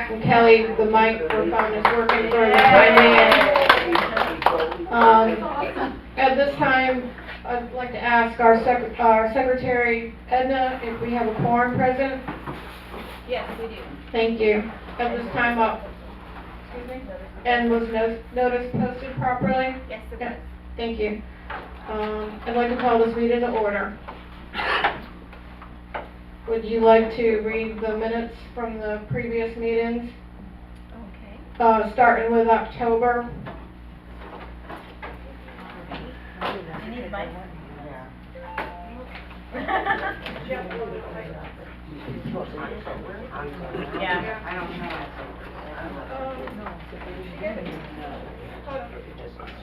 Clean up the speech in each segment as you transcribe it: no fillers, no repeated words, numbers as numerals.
And Kelly, the microphone is working for the time being. At this time, I'd like to ask our Secretary Edna if we have a quorum present. Yes, we do. Thank you. At this time, and was notice posted properly? Yes, it Yeah. was. Thank you. I'd like to call this meeting to order. Would you like to read the minutes from the previous meetings? Okay. Starting with October. You need mine? Yeah. I don't know.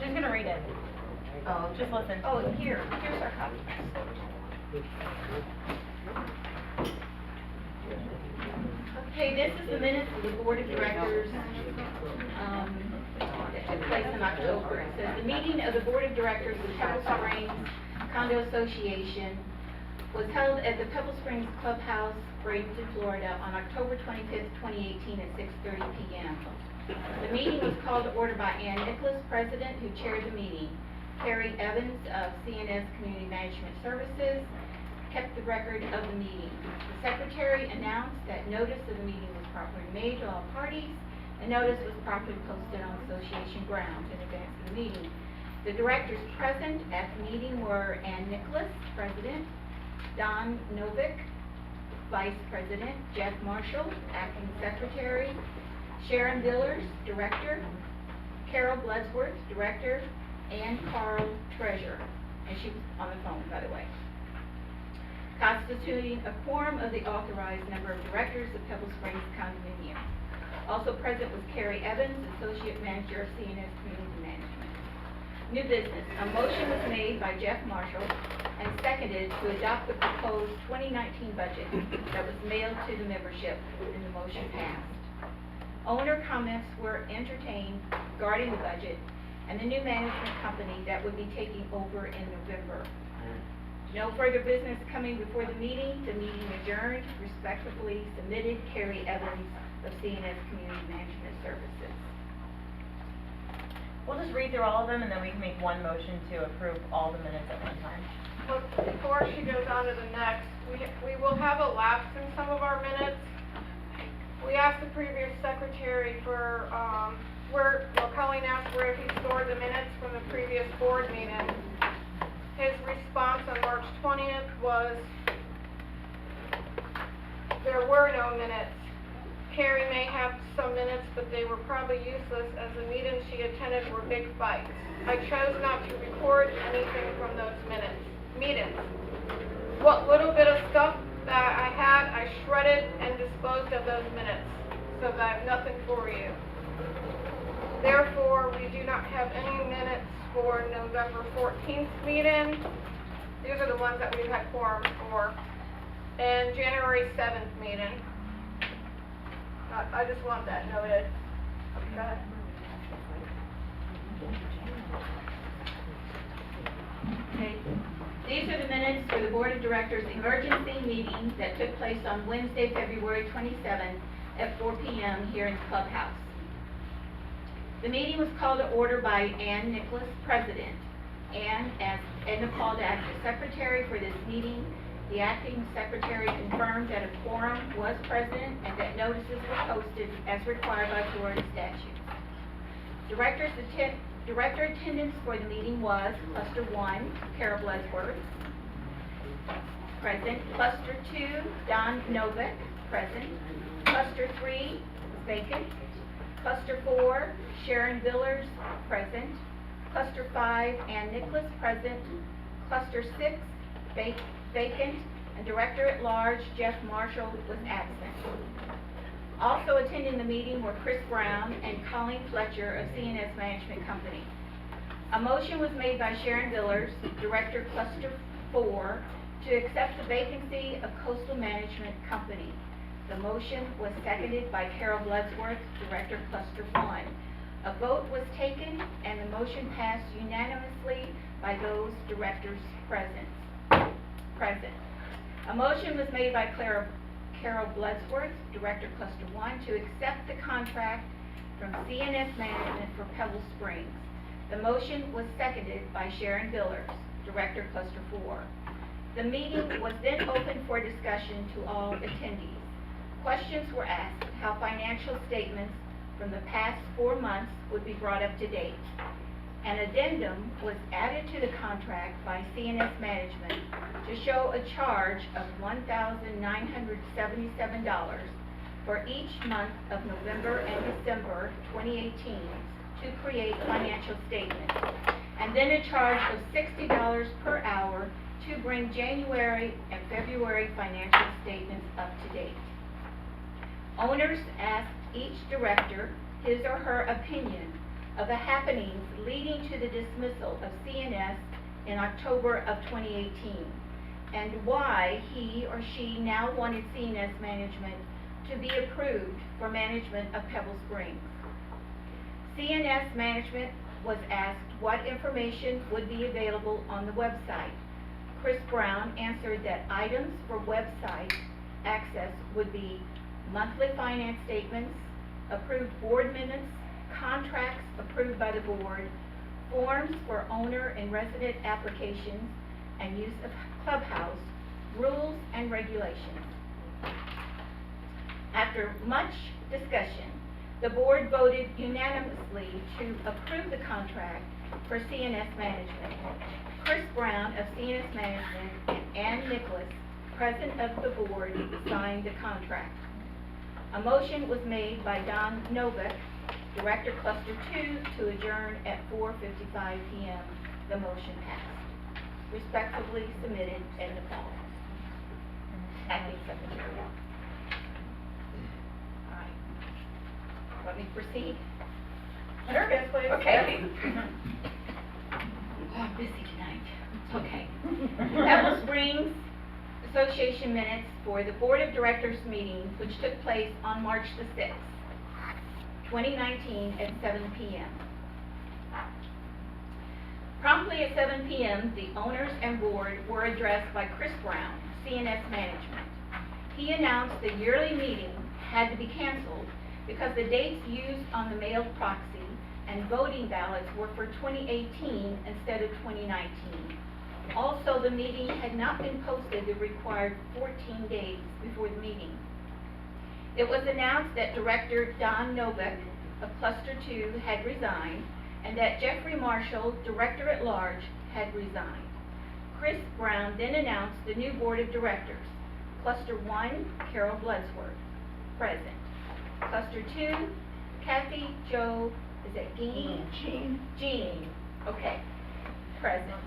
She's gonna read it. Oh, Just listen. Oh, here's our copy. Okay, this is the minutes of the Board of Directors, that took place in October. It says, the meeting of the Board of Directors of Pebble Springs Condo Association was held at the Pebble Springs Clubhouse, Bradenton, Florida, on October 25th, 2018 at 6:30 p.m. The meeting was called to order by Ann Nicholas, President, who chaired the meeting. Carrie Evans of CNS Community Management Services kept the record of the meeting. The Secretary announced that notice of the meeting was properly made to all parties. The notice was properly posted on association grounds in advance of the meeting. The directors present at the meeting were Ann Nicholas, President, Don Novick, Vice President, Jeff Marshall, Acting Secretary, Sharon Billers, Director, Carol Bloodsworth, Director, and Carl, Treasurer. And she was on the phone, by the way. Constituting a quorum of the authorized number of directors of Pebble Springs Condominium. Also present was Carrie Evans, Associate Manager of CNS Community Management. New business. A motion was made by Jeff Marshall and seconded to adopt the proposed 2019 budget that was mailed to the membership, and the motion passed. Owner comments were entertained regarding the budget and the new management company that would be taking over in November. No further business coming before the meeting adjourned. Respectfully submitted, Carrie Evans of CNS Community Management Services. We'll just read through all of them and then we can make one motion to approve all the minutes at one time. Well, before she goes on to the next, we will have a lapse in some of our minutes. We asked the previous secretary for, Colleen asked where he stored the minutes from the previous board meeting. His response on March 20th was, there were no minutes. Carrie may have some minutes, but they were probably useless as the meetings she attended were big fights. I chose not to record anything from those meetings. What little bit of stuff that I had, I shredded and disposed of those minutes, so that I have nothing for you. Therefore, we do not have any minutes for November 14th meeting. These are the ones that we've had quorum for. And January 7th meeting. I just want that noted. Okay. Okay. These are the minutes for the Board of Directors emergency meeting that took place on Wednesday, February 27th at 4 p.m. here in the clubhouse. The meeting was called to order by Ann Nicholas, President. Ann, as Edna called to act as secretary for this meeting, the acting secretary confirmed that a quorum was present and that notices were posted as required by Florida statute. Director attendance for the meeting was Cluster 1, Carol Bloodsworth, present. Cluster 2, Don Novick, present. Cluster 3 was vacant. Cluster 4, Sharon Billers, present. Cluster 5, Ann Nicholas, present. Cluster 6, vacant, and Director at Large Jeff Marshall was absent. Also attending the meeting were Chris Brown and Colleen Fletcher of CNS Management Company. A motion was made by Sharon Billers, Director Cluster 4, to accept the vacancy of Coastal Management Company. The motion was seconded by Carol Bloodsworth, Director Cluster 1. A vote was taken and the motion passed unanimously by those directors present. A motion was made by Carol Bloodsworth, Director Cluster 1, to accept the contract from CNS Management for Pebble Springs. The motion was seconded by Sharon Billers, Director Cluster 4. The meeting was then open for discussion to all attendees. Questions were asked how financial statements from the past 4 months would be brought up to date. An addendum was added to the contract by CNS Management to show a charge of $1,977 for each month of November and December 2018 to create financial statements, and then a charge of $60 per hour to bring January and February financial statements up to date. Owners asked each director his or her opinion of the happenings leading to the dismissal of CNS in October of 2018, and why he or she now wanted CNS Management to be approved for management of Pebble Springs. CNS Management was asked what information would be available on the website. Chris Brown answered that items for website access would be monthly finance statements, approved board minutes, contracts approved by the board, forms for owner and resident applications, and use of clubhouse, rules and regulations. After much discussion, the board voted unanimously to approve the contract for CNS Management. Chris Brown of CNS Management and Ann Nicholas, president of the board, signed the contract. A motion was made by Don Novak, Director Cluster 2, to adjourn at 4:55 p.m. The motion passed. Respectfully submitted, Edna Paul, Acting Secretary. All right. Let me proceed. Sure, yes, please. Okay. Oh, I'm busy tonight. Okay. Pebble Springs Association minutes for the Board of Directors meeting, which took place on March the 6th, 2019 at 7 p.m. Promptly at 7 p.m., the owners and board were addressed by Chris Brown, CNS Management. He announced the yearly meeting had to be canceled because the dates used on the mailed proxy and voting ballots were for 2018 instead of 2019. Also, the meeting had not been posted the required 14 days before the meeting. It was announced that Director Don Novak of Cluster 2 had resigned and that Jeffrey Marshall, Director at Large, had resigned. Chris Brown then announced the new Board of Directors. Cluster 1, Carol Bloodsworth, present. Cluster 2, Kathy Jo, is that Jean, okay, present.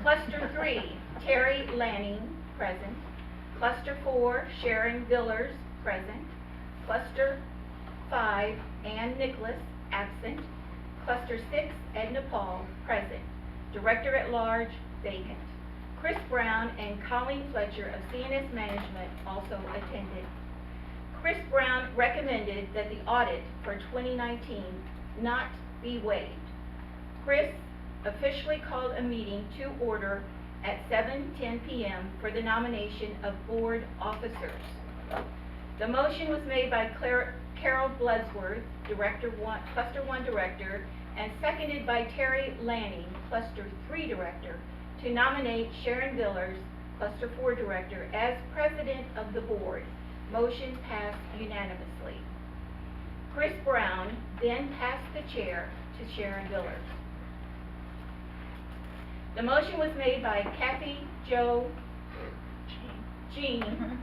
Cluster 3, Terry Lanning, present. Cluster 4, Sharon Billers, present. Cluster 5, Ann Nicholas, absent. Cluster 6, Edna Paul, present. Director at Large, vacant. Chris Brown and Colleen Fletcher of CNS Management also attended. Chris Brown recommended that the audit for 2019 not be waived. Chris officially called a meeting to order at 7:10 p.m. for the nomination of board officers. The motion was made by Carol Bloodsworth, Cluster 1 Director, and seconded by Terry Lanning, Cluster 3 Director, to nominate Sharon Billers, Cluster 4 Director, as President of the Board. Motion passed unanimously. Chris Brown then passed the chair to Sharon Billers. The motion was made by Kathy Jo Jean,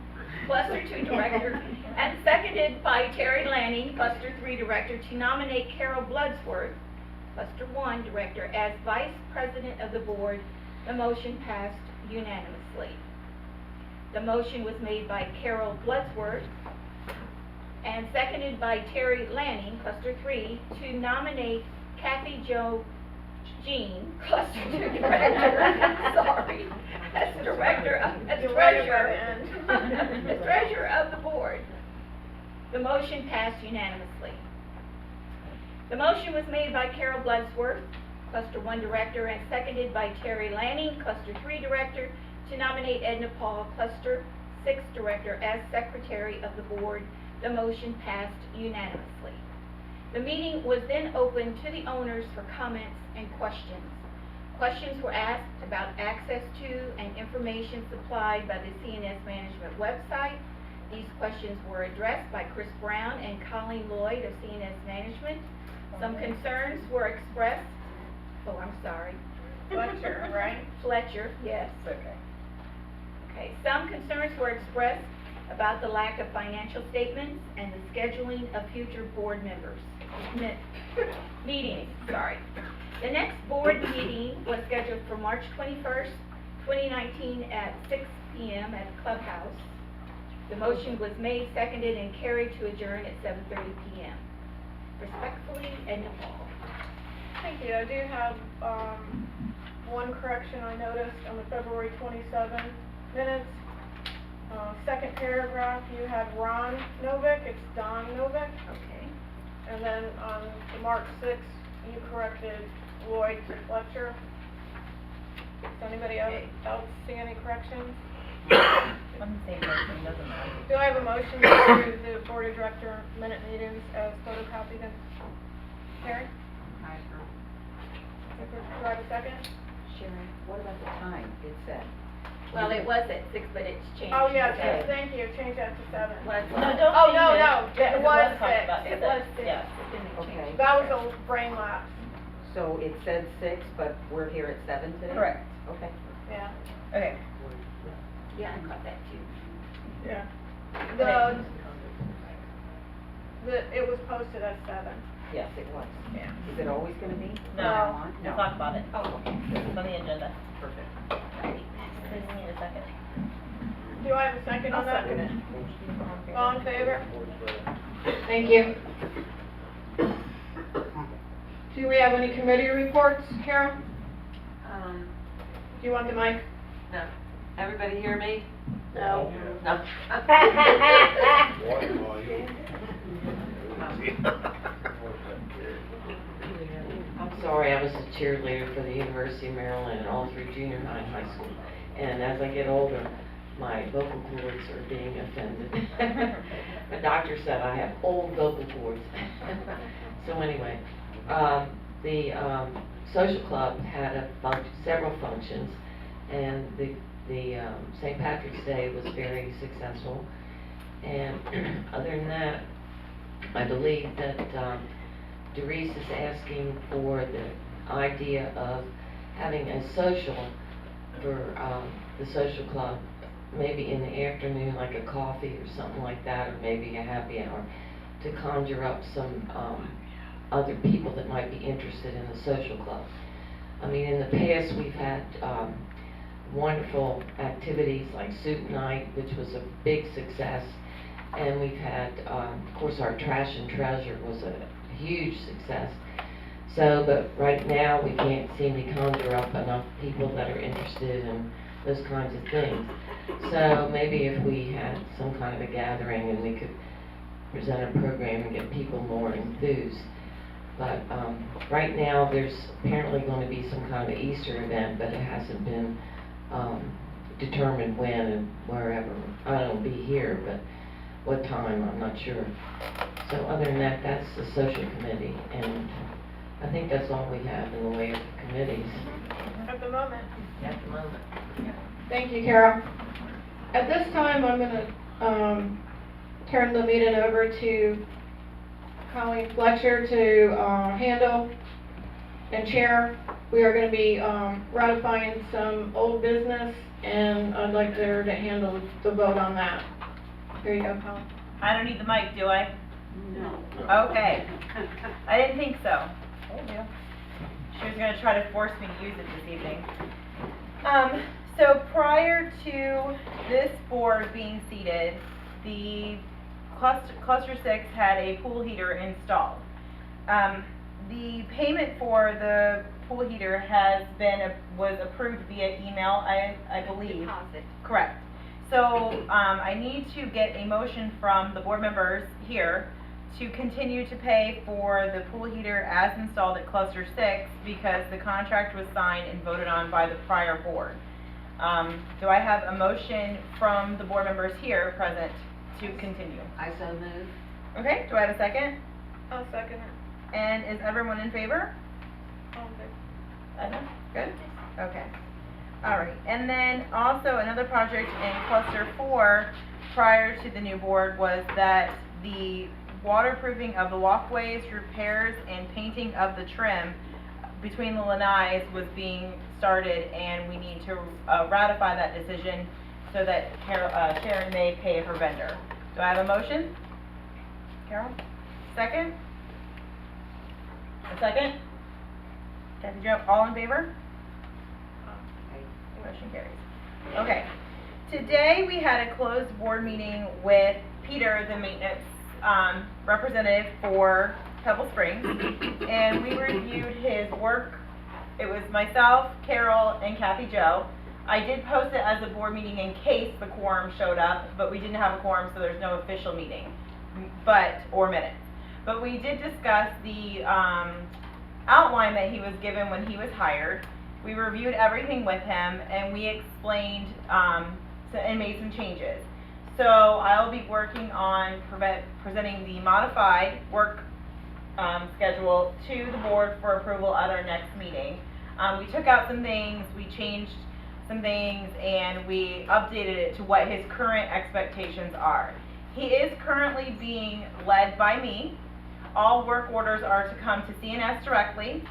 Cluster 2 Director, and seconded by Terry Lanning, Cluster 3 Director, to nominate Carol Bloodsworth, Cluster 1 Director, as Vice President of the Board. The motion passed unanimously. The motion was made by Carol Bloodsworth and seconded by Terry Lanning, Cluster 3, to nominate Kathy Jo Jean, Cluster 2 Director, sorry, as treasurer of the board. The motion passed unanimously. The motion was made by Carol Bloodsworth, Cluster 1 Director, and seconded by Terry Lanning, Cluster 3 Director, to nominate Edna Paul, Cluster sixth director as secretary of the board. The motion passed unanimously. The meeting was then opened to the owners for comments and questions. Questions were asked about access to and information supplied by the CNS Management website. These questions were addressed by Chris Brown and Colleen Lloyd of CNS Management. Some concerns were expressed. Oh, I'm sorry. Fletcher, right? Fletcher, yes. Okay. Okay, some concerns were expressed about the lack of financial statements and the scheduling of future board meetings, sorry. The next board meeting was scheduled for March 21st, 2019 at 6 p.m. at the clubhouse. The motion was made, seconded, and carried to adjourn at 7:30 p.m. Respectfully, Edna Hall. Thank you. I do have, one correction I noticed on the February 27 minutes. Second paragraph, you had Ron Novick, it's Don Novick. Okay. And then on the March 6th, you corrected Lloyd to Fletcher. Does anybody else see any corrections? I'm the same person, doesn't matter. Do I have a motion to approve the board of director minute meetings as photocopied and Terry? Do I have a second? Sharon, what about the time it said? Well, it was at 6, but it's changed. Oh, yes, to yes, 7. thank you, change that to 7. Was No, what? don't Oh, change no, it. no, because it was talked 6. about It was 6. Yeah. It didn't Okay. change. That was a brain lapse, So it said 6, but we're here at 7 today? Correct. Okay. yeah. Okay. Yeah, I caught that too. Yeah. Okay. It was posted as 7. Yes, it was. Yeah. Is it always gonna be? No, from now on? we'll talk about it. Oh, okay. It's on the agenda. Perfect. Righty. Please need a second. Do I have a second on that? Second it. All in favor? Thank you. Do we have any committee reports, Carol? Do you want the mic? No. Everybody hear me? No. No. I'm sorry, I was a cheerleader for the University of Maryland and all through junior high and high school. And as I get older, my vocal cords are being offended. My doctor said I have old vocal cords. So anyway, the social club had several functions, and the St. Patrick's Day was very successful. And other than that, I believe that Doris is asking for the idea of having a social for the social club, maybe in the afternoon, like a coffee or something like that, or maybe a happy hour, to conjure up some other people that might be interested in the social club. I mean, in the past, we've had wonderful activities like soup night, which was a big success, and we've had, of course, our trash and treasure was a huge success. So, but right now, we can't seem to conjure up enough people that are interested in those kinds of things. So maybe if we had some kind of a gathering and we could present a program and get people more enthused. But right now, there's apparently going to be some kind of Easter event, but it hasn't been determined when and wherever. I don't know, be here, but what time, I'm not sure. So other than that, that's the social committee, and I think that's all we have in the way of committees At the moment. at the moment. Thank you, Carol. At this time, I'm gonna turn the meeting over to Colleen Fletcher to handle and chair. We are gonna be ratifying some old business, and I'd like her to handle the vote on that. Here you go, Colleen. I don't need the mic, do I? No. Okay. I didn't think so. Told you. She was gonna try to force me to use it this evening. So prior to this board being seated, the cluster 6 had a pool heater installed. The payment for the pool heater was approved via email, I believe. Deposit. Correct. So, I need to get a motion from the board members here to continue to pay for the pool heater as installed at cluster 6 because the contract was signed and voted on by the prior board. Do I have a motion from the board members here present to continue? I so move. Okay, do I have a second? I'll second it. And is everyone in favor? Okay. Edna, good? Okay. All right, and then also another project in cluster 4 prior to the new board was that the waterproofing of the walkways, repairs, and painting of the trim between the lanais was being started, and we need to ratify that decision so that Sharon may pay her vendor. Do I have a motion? Carol? Second? A second? Kathy Jo, all in favor? Motion carries. Okay. Today we had a closed board meeting with Peter, the maintenance representative for Pebble Springs, and we reviewed his work. It was myself, Carol, and Kathy Jo. I did post it as a board meeting in case the quorum showed up, but we didn't have a quorum, so there's no official meeting, or minutes. But we did discuss the outline that he was given when he was hired. We reviewed everything with him, and we explained and made some changes. So I'll be working on presenting the modified work schedule to the board for approval at our next meeting. We took out some things, we changed some things, and we updated it to what his current expectations are. He is currently being led by me. All work orders are to come to CNS directly.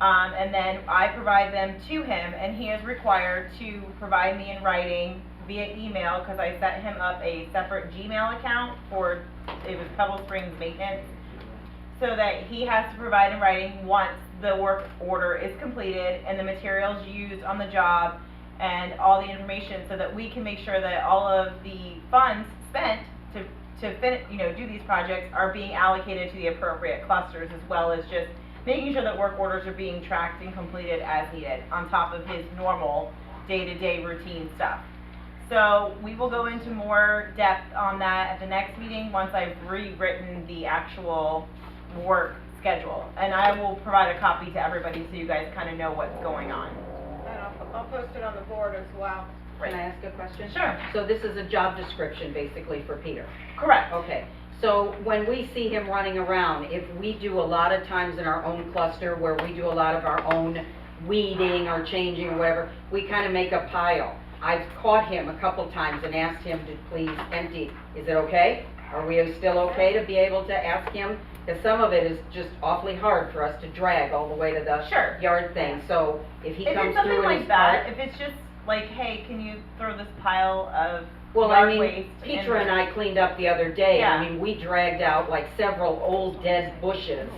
And then I provide them to him, and he is required to provide me in writing via email, because I set him up a separate Gmail account for, it was Pebble Springs Maintenance, so that he has to provide in writing once the work order is completed and the materials used on the job and all the information, so that we can make sure that all of the funds spent to do these projects are being allocated to the appropriate clusters, as well as just making sure that work orders are being tracked and completed as needed, on top of his normal day-to-day routine stuff. So we will go into more depth on that at the next meeting once I've rewritten the actual work schedule. And I will provide a copy to everybody so you guys kind of know what's going on. And I'll post it on the board as well. Can I ask a question? Sure. So this is a job description basically for Peter? Correct. Okay. So when we see him running around, if we do a lot of times in our own cluster where we do a lot of our own weeding or changing or whatever, we kind of make a pile. I've caught him a couple times and asked him to please empty. Is it okay? Are we still okay to be able to ask him? Because some of it is just awfully hard for us to drag all the way to the Sure. yard thing. So if he If comes it's something through and like he's that, if it's just like, hey, can you throw this pile of well, I yard mean, waste Petra and I cleaned up the other day. Yeah. I mean, we dragged out like several old dead bushes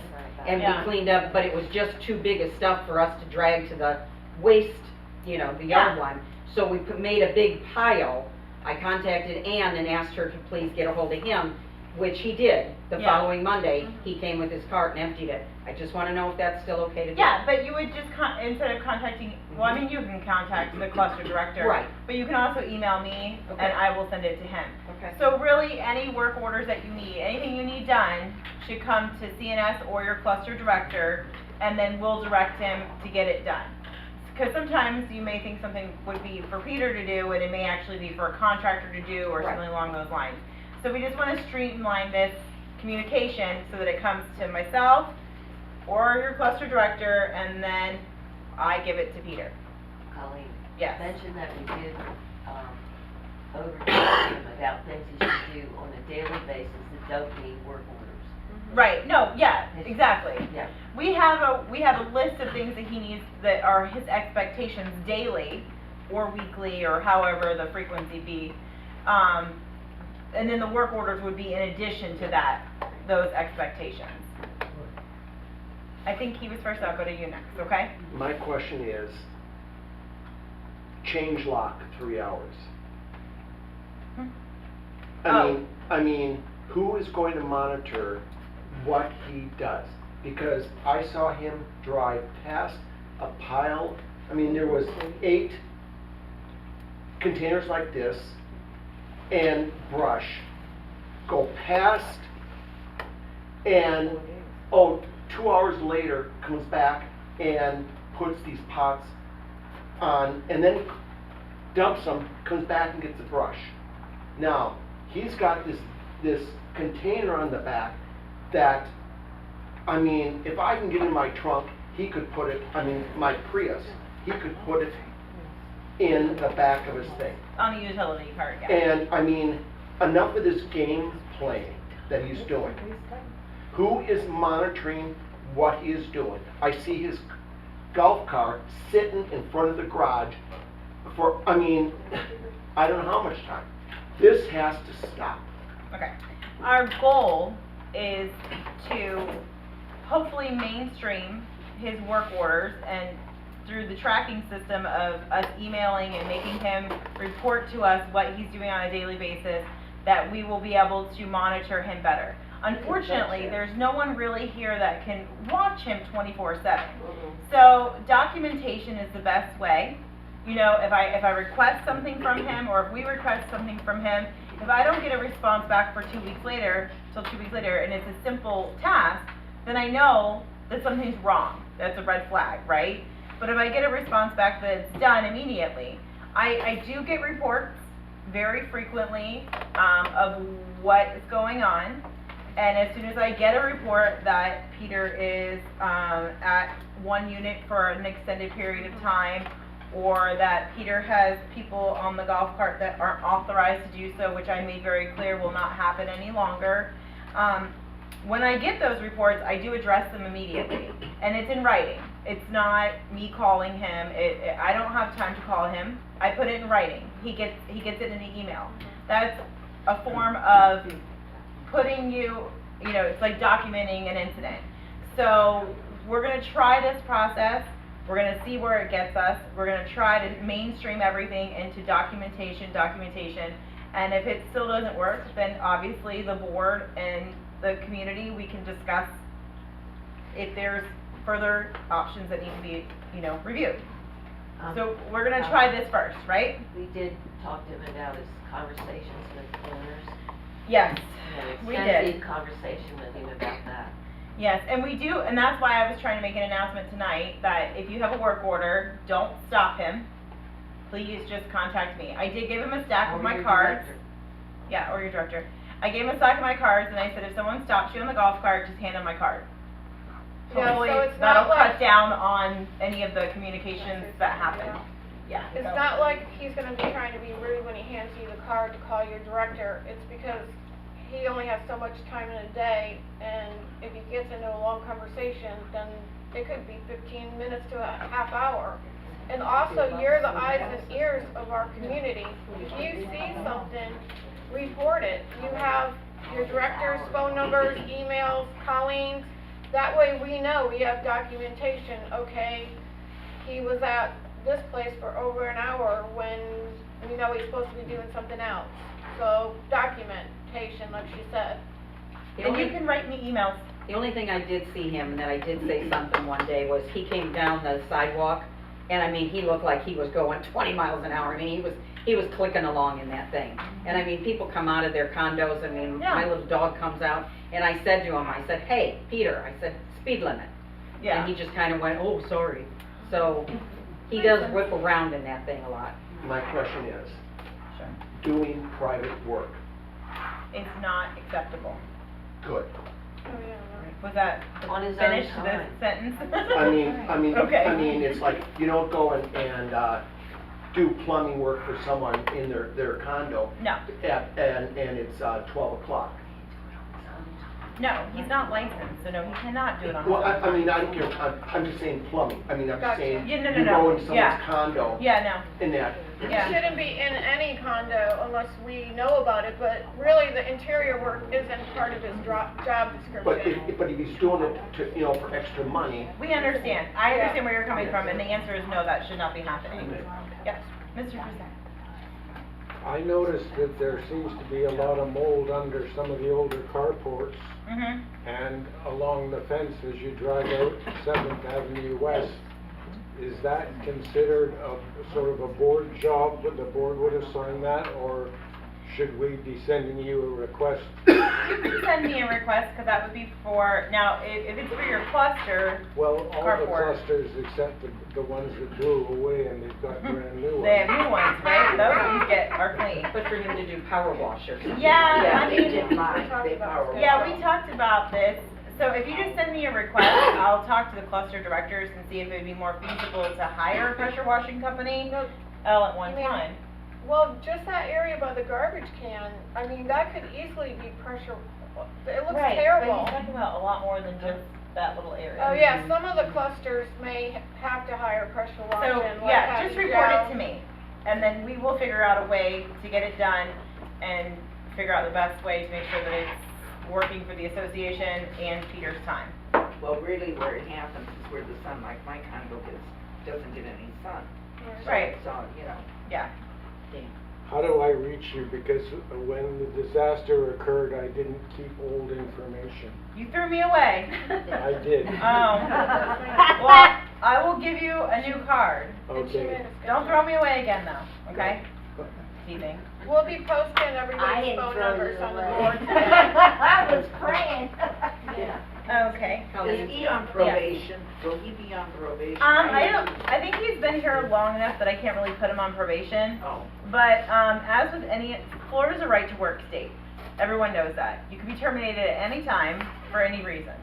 and Yeah. we cleaned up, but it was just too big of stuff for us to drag to the waste, the yard Yeah. one. So we made a big pile. I contacted Ann and asked her to please get a hold of him, which he did. The Yeah. following Monday, he came with his cart and emptied it. I just want to know if that's still okay to do. Yeah, but you would just, instead of contacting, well, I mean, you can contact the cluster director. Right. But you can also email me, Okay. and I will send it to him. Okay. So really, any work orders that you need, anything you need done, should come to CNS or your cluster director, and then we'll direct him to get it done. Because sometimes you may think something would be for Peter to do, and it may actually be for a contractor to do, or Right. something along those lines. So we just want to streamline this communication so that it comes to myself or your cluster director, and then I give it to Peter. Colleen, Yes. mention that we did, overtime him about things he should do on a daily basis that don't need work orders. Right, no, yeah, exactly. Yeah. We have a list of things that he needs that are his expectations daily or weekly or however the frequency be. And then the work orders would be in addition to that, those expectations. I think he was first, I'll go to you next, okay? My question is, change lock 3 hours. Hmm. I mean, who is going to monitor what he does? Because I saw him drive past a pile, I mean, there was 8 containers like this and brush, go past, and, 2 hours later, comes back and puts these pots on, and then dumps them, comes back and gets a brush. Now, he's got this container on the back that, I mean, if I can get in my trunk, he could put it, I mean, my Prius, he could put it in the back of his thing. On the utility cart, yeah. And, I mean, enough of this game playing that he's doing. Who is monitoring what he is doing? I see his golf cart sitting in front of the garage for, I mean, I don't know how much time. This has to stop. Okay. Our goal is to hopefully mainstream his work orders, and through the tracking system of us emailing and making him report to us what he's doing on a daily basis, that we will be able to monitor him better. Unfortunately, there's no one really here that can watch him 24/7. So documentation is the best way. You know, if I request something from him, or if we request something from him, if I don't get a response back for 2 weeks later, and it's a simple task, then I know that something's wrong. That's a red flag, right? But if I get a response back that it's done immediately, I do get reports very frequently of what is going on. And as soon as I get a report that Peter is at one unit for an extended period of time, or that Peter has people on the golf cart that aren't authorized to do so, which I made very clear will not happen any longer. When I get those reports, I do address them immediately, and it's in writing. It's not me calling him. I don't have time to call him. I put it in writing. He gets it in an email. That's a form of putting you know, it's like documenting an incident. So we're gonna try this process. We're gonna see where it gets us. We're gonna try to mainstream everything into documentation. And if it still doesn't work, then obviously the board and the community, we can discuss if there's further options that need to be, you know, reviewed. So we're gonna try this first, right? We did talk to him about his conversations with owners. Yes, An we did. extensive conversation with him about that. Yes, and we do, and that's why I was trying to make an announcement tonight, that if you have a work order, don't stop him. Please just contact me. I did give him a stack of Or my your cards. director. Yeah, or your director. I gave him a stack of my cards, and I said, if someone stops you on the golf cart, just hand him my card. Yeah, Hopefully, so it's that'll not like- cut down on any of the communications that happen. Yeah. It's so- not like he's gonna be trying to be rude when he hands you the card to call your director. It's because he only has so much time in a day, and if he gets into a long conversation, then it could be 15 minutes to a half hour. And also, you're the eyes and ears of our community. If you see something, report it. You have your director's phone numbers, emails, Colleen's. That way we know, we have documentation, okay, he was at this place for over an hour when we know he's supposed to be doing something else. So, documentation, like she said. And you can write me emails. The only thing I did see him, and that I did say something one day, was he came down the sidewalk, and I mean, he looked like he was going 20 miles an hour. I mean, he was clicking along in that thing. And I mean, people come out of their condos, I mean, Yeah. my little dog comes out, and I said to him, I said, hey, Peter, I said, speed limit. Yeah. And he just kind of went, oh, sorry. So, he does whip around in that thing a lot. My question is, Sure. doing private work, It's not acceptable. good. Oh, yeah, Was that the On his own finish to this time. sentence? I Okay. mean, it's like, you don't go and do plumbing work for someone in their condo No, and it's 12 o'clock. no, he's not licensed, so no, he cannot do it on his Well, own. I mean, I don't care, I'm just saying plumbing, I mean, I'm just Gotcha. saying, Yeah, no, you no, go no. into someone's Yeah. condo Yeah, in that, It Yeah. shouldn't be in any condo unless we know about it, but really the interior work isn't part of his job but description. if he's doing it to, you know, for extra money, we understand. I Yeah. understand where you're coming from, and the answer is no, that should not be happening. Yes, Mr. Present. I noticed that there seems to be a lot of mold under some of the older carports Mm-hmm. and along the fence as you drive out 7th Avenue West. Is that considered a sort of a board job, would the board would assign that, or should we be sending you a request? You can send me a request, cause that would be for, now, if it's for your cluster, Well, all the Carport. clusters except the ones that blew away and they've got brand new ones. they have new ones, right? Those ones are clean. But for him to do power wash or something. Yeah, I They mean, did mine, they power. yeah, we talked about this, so if you just send me a request, I'll talk to the cluster directors and see if it'd be more feasible to hire a pressure washing company all at one I mean, time. Well, just that area by the garbage can, I mean, that could easily be pressure, it looks Right, terrible. but you're talking about a lot more than just that little area. Oh, yeah, some of the clusters may have to hire pressure washing, So, like yeah, Patty just report Joe. it to me, and then we will figure out a way to get it done and figure out the best way to make sure that it's working for the association and Peter's time. Well, really where it happens is where the sun, like my condo doesn't get any sun. Right. So, you know. Yeah. How do I reach you? Because when the disaster occurred, I didn't keep old information. You threw me away. I did. Well, I will give you a new card. Okay. Don't throw me away again though, okay? Teasing. We'll be posting I everybody's didn't phone throw numbers you on the away. board today. I was praying. Okay. Is he on probation? Will he be on probation? I think he's been here long enough that I can't really put him on probation. Oh. But, as with any, Florida's a right to work state. Everyone knows that. You can be terminated at any time for any reason.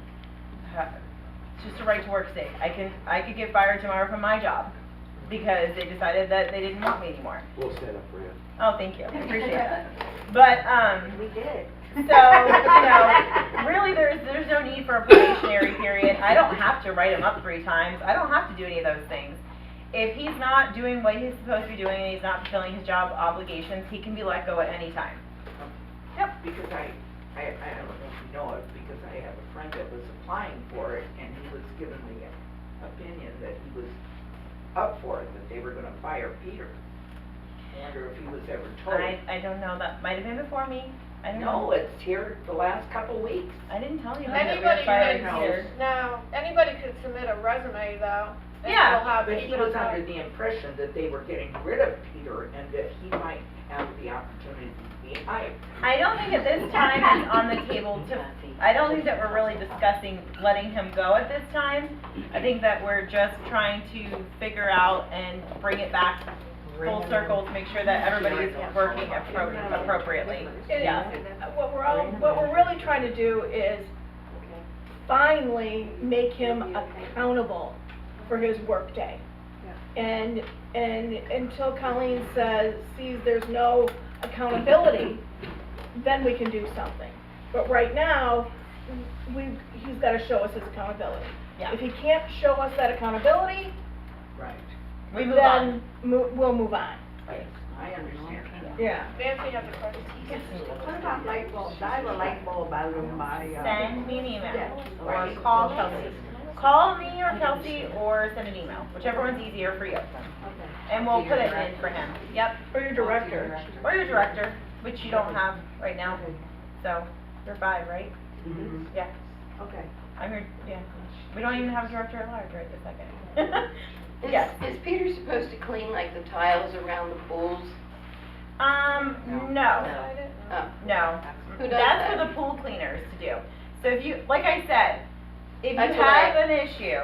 It's just a right to work state. I could get fired tomorrow from my job because they decided that they didn't want me anymore. We'll stand up for you. Oh, thank you. I appreciate it. But, We did. so, you know, really there's no need for a probationary period. I don't have to write him up 3 times. I don't have to do any of those things. If he's not doing what he's supposed to be doing and he's not fulfilling his job obligations, he can be let go at any time. Yep. Because I don't know if you know it, because I have a friend that was applying for it, and he was given the opinion that he was up for it, that they were gonna fire Peter. I wonder if he was ever told. I don't know. That might have been before me. I don't know. No, it's here the last couple weeks. I didn't tell you that we Anybody were firing could, Peter. no, anybody could submit a resume though. and Yeah, we'll have But he people was apply. under the impression that they were getting rid of Peter and that he might have the opportunity to be hired. I don't think at this time it's on the table to, I don't think that we're really discussing letting him go at this time. I think that we're just trying to figure out and bring it back full circle to make sure that everybody is working appropriately. Yeah. What we're really trying to do is finally make him accountable for his workday. And until Colleen sees there's no accountability, then we can do something. But right now, he's gotta show us his accountability. Yeah. If he can't show us that accountability, Right. We move on. then we'll move on. I understand. Yeah. Nancy has a question. What about light bulbs? I have a light bulb out of my, Send me an email Yeah. or call Kelsey. Call me or Kelsey or send an email, whichever one's easier for you. And we'll put it in for him. Yep. Or your director. Or your director, which you don't have right now. So, you're 5, right? Mhm. Yeah. Okay. I'm your, yeah. We don't even have a director at large right this second. Yes. Is Peter supposed to clean like the tiles around the pools? No. Oh, No. Who does That's for that? the pool cleaners to do. So if you, like I said, if you That's what have I- an issue,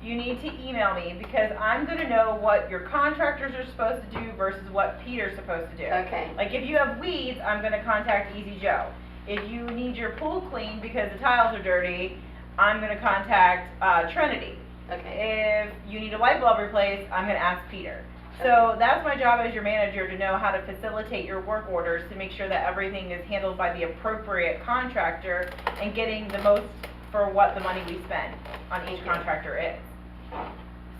you need to email me because I'm gonna know what your contractors are supposed to do versus what Peter's supposed to do. Okay. Like if you have weeds, I'm gonna contact Easy Joe. If you need your pool cleaned because the tiles are dirty, I'm gonna contact Trinity. Okay. If you need a light bulb replaced, I'm gonna ask Peter. So that's my job as your manager, to know how to facilitate your work orders to make sure that everything is handled by the appropriate contractor and getting the most for what the money we spend on each contractor is.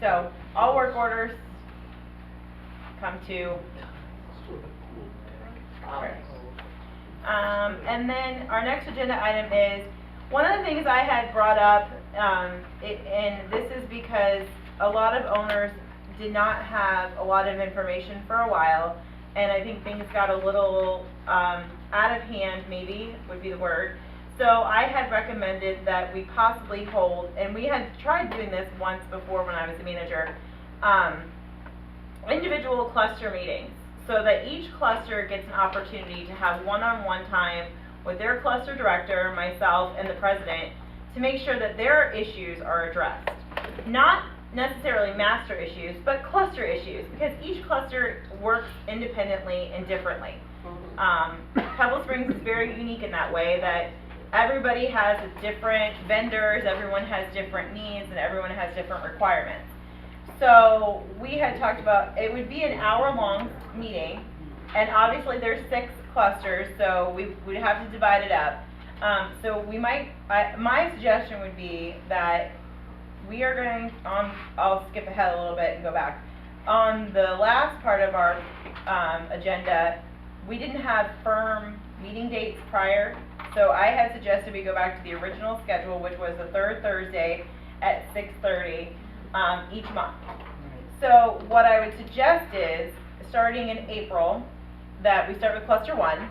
So, all work orders come to. And then our next agenda item is, one of the things I had brought up, and this is because a lot of owners did not have a lot of information for a while, and I think things got a little out of hand, maybe would be the word. So I had recommended that we possibly hold, and we had tried doing this once before when I was a manager, individual cluster meetings. so that each cluster gets an opportunity to have one-on-one time with their cluster director, myself, and the president to make sure that their issues are addressed. Not necessarily master issues, but cluster issues, because each cluster works independently and differently. Pebble Springs is very unique in that way that everybody has different vendors, everyone has different needs, and everyone has different requirements. So we had talked about, it would be an hour-long meeting, and obviously there's 6 clusters, so we would have to divide it up. So we might, my suggestion would be that we are going, I'll skip ahead a little bit and go back. On the last part of our agenda, we didn't have firm meeting dates prior, so I had suggested we go back to the original schedule, which was the 3rd Thursday at 6:30 each month. So what I would suggest is, starting in April, that we start with cluster 1,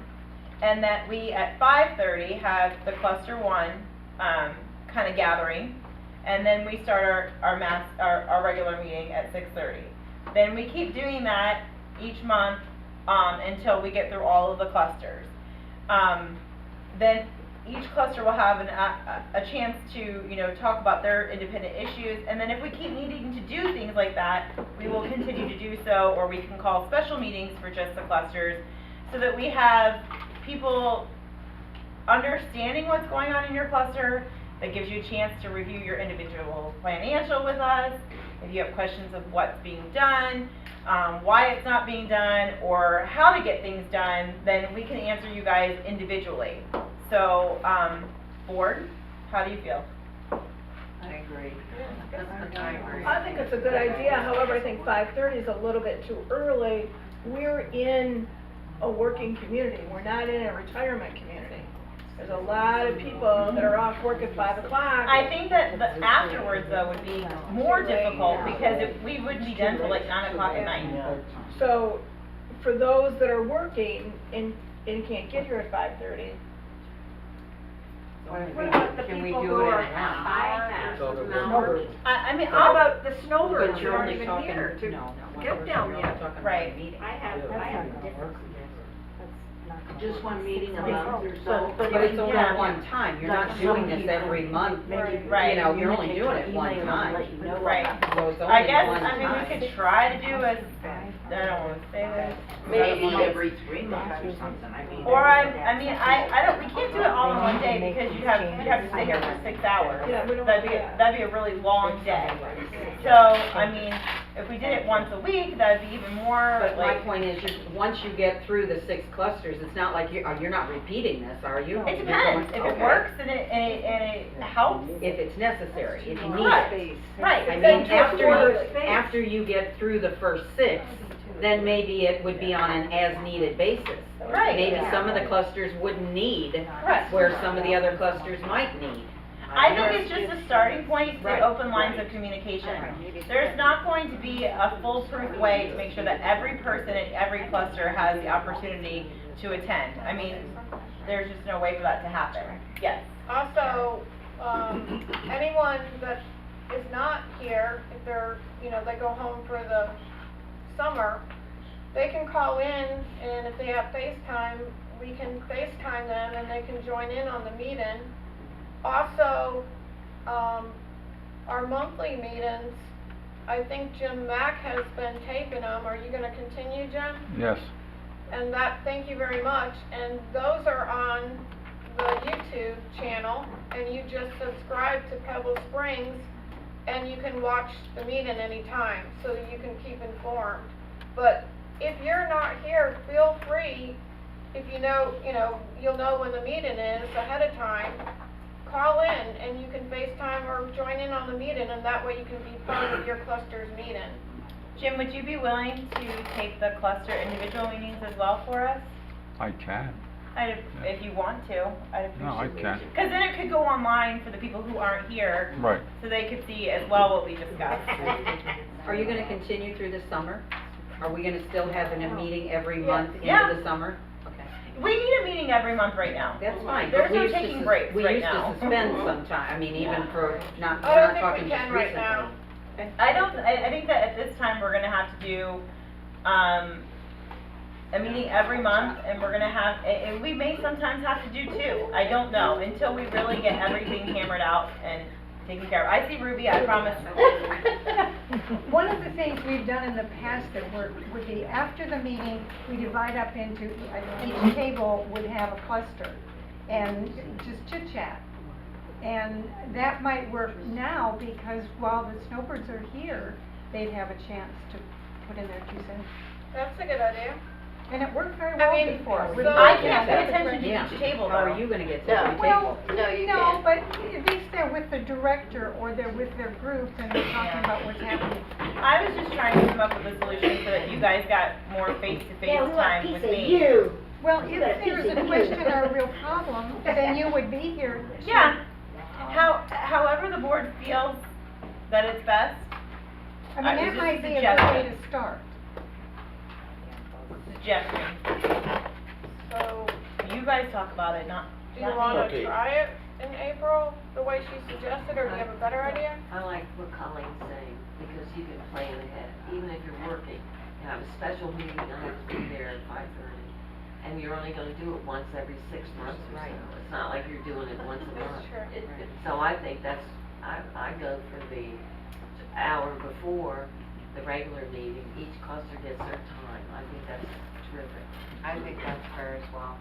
and that we at 5:30 have the cluster 1 kind of gathering, and then we start our regular meeting at 6:30. Then we keep doing that each month until we get through all of the clusters. Then each cluster will have a chance to, talk about their independent issues, and then if we keep needing to do things like that, we will continue to do so, or we can call special meetings for just the clusters, so that we have people understanding what's going on in your cluster. That gives you a chance to review your individual financial with us. If you have questions of what's being done, why it's not being done, or how to get things done, then we can answer you guys individually. So, board, how do you feel? I agree. I think it's a good idea, however, I think 5:30 is a little bit too early. We're in a working community, we're not in a retirement community. There's a lot of people that are off work at 5 o'clock. I think that the afterwards, though, would be more difficult, because we wouldn't be done till like 9 o'clock at night. So, for those that are working and can't get here at 5:30, What about the Can we people do who it are in an I mean, How about the snowbirds But who you're aren't only even talking, here to no, not one get person, down you're yet? only talking Right. about a meeting. I have a different suggestion. Just one meeting a month or so. But it's only one time, you're not doing this every month, Right. you know, you're only doing it one time. Right. So it's I only guess, one I mean, time. we could try to do a, I don't wanna say this. Maybe every 3 months or something, I mean. Or I don't, we can't do it all in one day, because you'd have to stay here for 6 hours. Yeah, we don't That'd do be, that. that'd be a really long day. So, I mean, if we did it once a week, that'd be even more, But my like, point is, once you get through the 6 clusters, it's not like you're not repeating this, are you? it You're depends. going- If it okay. works and it helps, If it's necessary, if you need Right. it. right. I Then mean, just quarterly. after you get through the first 6, then maybe it would be on an as-needed basis. Right. Maybe some of the clusters wouldn't need, Correct. where some of the other clusters might need. I think it's just a starting point to Right. open lines of communication. There's not going to be a foolproof way to make sure that every person in every cluster has the opportunity to attend. I mean, there's just no way for that to happen. Yes. Also, anyone that is not here, if they're, they go home for the summer, they can call in, and if they have FaceTime, we can FaceTime them and they can join in on the meeting. Also, our monthly meetings, I think Jim Mack has been taping them. Are you gonna continue, Jim? Yes. And thank you very much. And those are on the YouTube channel, and you just subscribe to Pebble Springs, and you can watch the meeting anytime, so that you can keep informed. But if you're not here, feel free, if you'll know when the meeting is ahead of time, call in, and you can FaceTime or join in on the meeting, and that way you can be part of your cluster's meeting. Jim, would you be willing to take the cluster individual meetings as well for us? I can. If you want to, I'd appreciate it. No, I can. Because then it could go online for the people who aren't here, Right. so they could see as well what we discussed. Are you gonna continue through the summer? Are we gonna still have a meeting every month Yeah. into the summer? Okay. We need a meeting every month right now. That's fine. There's but we no used to taking sus- breaks right We now. used to suspend sometime, I mean, even for, not, I we're don't not talking think we just can recently. right now. I think that at this time, we're gonna have to do, a meeting every month, and we're gonna have, and we may sometimes have to do two, I don't know, until we really get everything hammered out and taken care of. I see Ruby, I promise. One of the things we've done in the past that worked would be after the meeting, we divide up into, each table would have a cluster and just chit chat. And that might work now because while the snowbirds are here, they'd have a chance to put in their 2 cents. That's a good idea. And it worked very I well mean, before. so- with- I can't pay attention to Yeah. each table though. How are you gonna get to No. every Well, table? No, you no, can't. but at least they're with the director or they're with their group and they're talking about what's happening. I was just trying to come up with a solution so that you guys got more face-to-face time with me. Well, if there's a question or a real problem, then you would be here. to- Yeah, however the board feels that it's best. I I mean, was that might just be a good way suggesting. to start. Suggestion. So, You guys talk about it, not do you me. wanna Okay. try it in April, the way she suggested, or do you have a better idea? I like what Colleen's saying, because you can plan ahead, even if you're working. You have a special meeting, I have to be there at 5:30, and you're only gonna do it once every 6 months or so. It's not like you're doing it once a month. That's true. So I think I go for the hour before the regular meeting, each cluster gets their time. I think that's terrific. I think that's fair as well.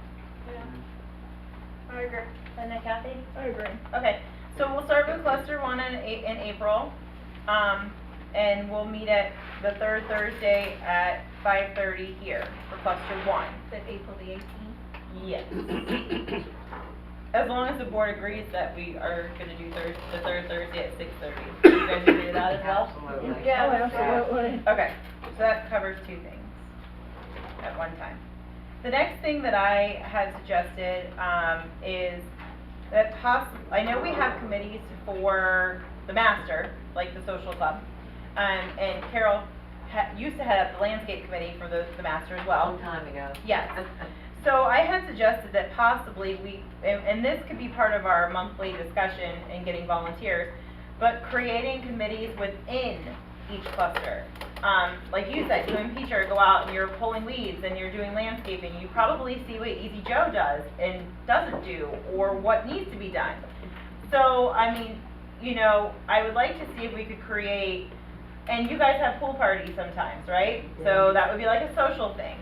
Yeah. I agree. Isn't that Kathy? I agree. Okay, so we'll start with cluster 1 in April. And we'll meet at the 3rd Thursday at 5:30 here for cluster 1. Is that April the 18th? Yes. As long as the board agrees that we are gonna do the 3rd Thursday at 6:30. You guys agree to that as well? Absolutely. Yeah, Oh, that's right. absolutely. Okay, so that covers 2 things at one time. The next thing that I had suggested, is that I know we have committees for the master, like the social club. And Carol used to head up the landscape committee for the master as A well. long time ago. Yes. So I had suggested that possibly and this could be part of our monthly discussion and getting volunteers, but creating committees within each cluster. Like you said, you and Peter go out and you're pulling weeds and you're doing landscaping. You probably see what Easy Joe does and doesn't do, or what needs to be done. So, I mean, you know, I would like to see if we could create, and you guys have pool parties sometimes, right? So that would be like a social thing.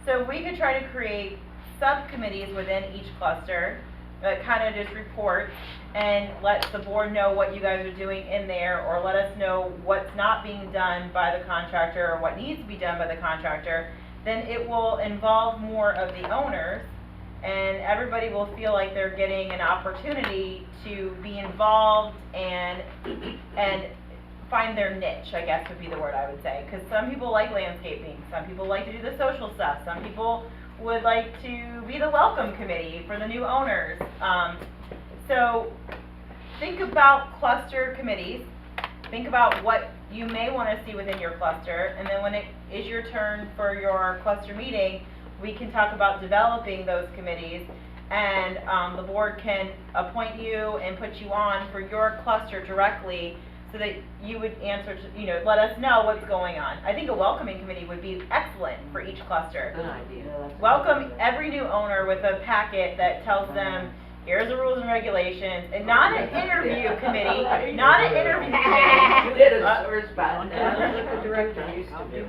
So we could try to create subcommittees within each cluster that kind of just report and let the board know what you guys are doing in there, or let us know what's not being done by the contractor or what needs to be done by the contractor. Then it will involve more of the owners, and everybody will feel like they're getting an opportunity to be involved and find their niche, I guess would be the word I would say. Because some people like landscaping, some people like to do the social stuff, some people would like to be the welcome committee for the new owners. So think about cluster committees, think about what you may want to see within your cluster, and then when it is your turn for your cluster meeting, we can talk about developing those committees, and the board can appoint you and put you on for your cluster directly, so that you would answer to, you know, let us know what's going on. I think a welcoming committee would be excellent for each cluster. Good idea. Welcome every new owner with a packet that tells them, here's the rules and regulations, and not an interview committee, not an interview committee. That's what the director used to do.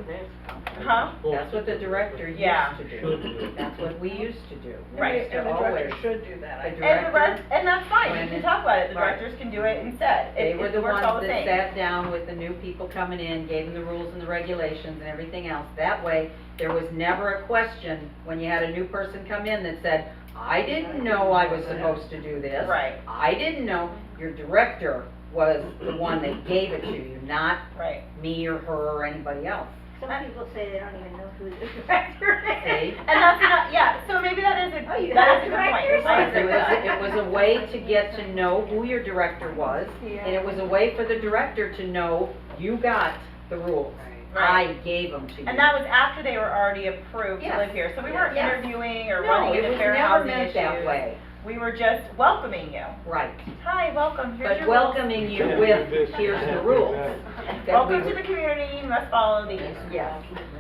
Huh? That's what the director used Yeah. to do. That's what we used to do. We Right. used to And the always- director should do that, I The think. And the director, rest, and that's fine, we can talk about it, the Right. directors can do it instead. they were the works ones all the that same. sat down with the new people coming in, gave them the rules and the regulations and everything else. That way, there was never a question when you had a new person come in that said, I didn't know I was supposed to do this. Right. I didn't know. Your director was the one that gave it to you, not Right. me or her or anybody else. Some people say they don't even know who the director See? is. And that's not, yeah, so maybe that is a, Oh, you that have is a good directors? point. I agree It with that. was a way to get to know who your director was, and it was a way for the director to know you got the rules. Right. I gave them to you. And that was after they were already approved to Yes. live here, so we weren't Yes. interviewing or No, running it into was fair never housing meant issues. that way. We were just welcoming you. Right. Hi, welcome, here's But your rules. welcoming you Can't with, do this, here's can't the do rules. that. That we Welcome to would- the community, you must follow these. Yes.